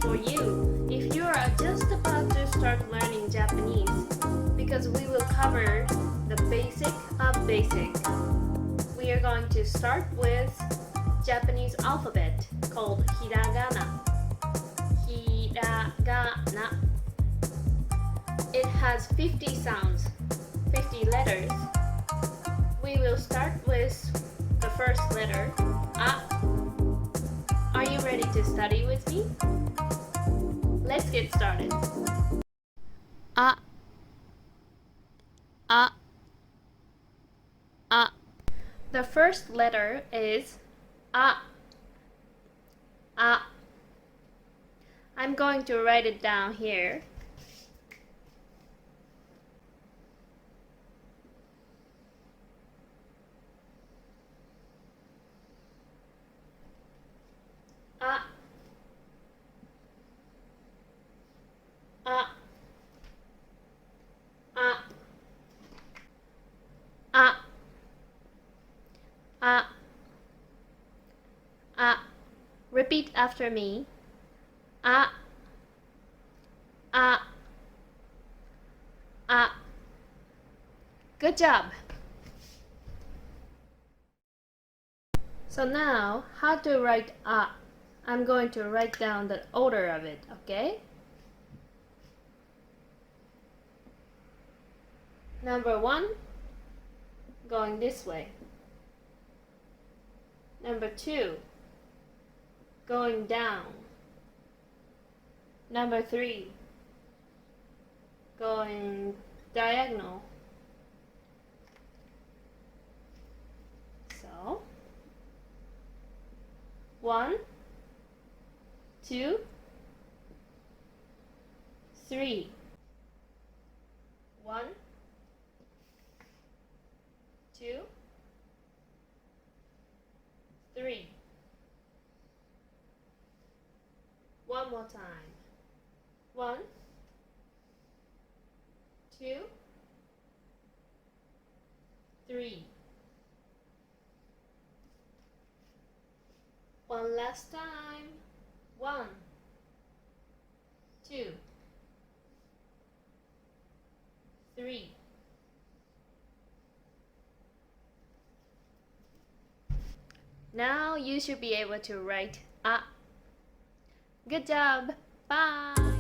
for you if you are just about to start learning Japanese, because we will cover the basic of basic. We are going to start with Japanese alphabet called hiragana. Hiragana. It has 50 sounds, 50 letters. We will start with the first letter, a. Are you ready to study with me? Let's get started. A. The first letter is a. I'm going to write it down here. Repeat after me. Good job. So now, how to write a? I'm going to write down the order of it, okay? Number 1, going this way. Number 2, going down. Number 3, going diagonal. So, 1, 2, 3. 1, 2, 3. One more time. 1, 2, 3. One last time. 1, 2, 3. Now you should be able to write a. Good job. Bye.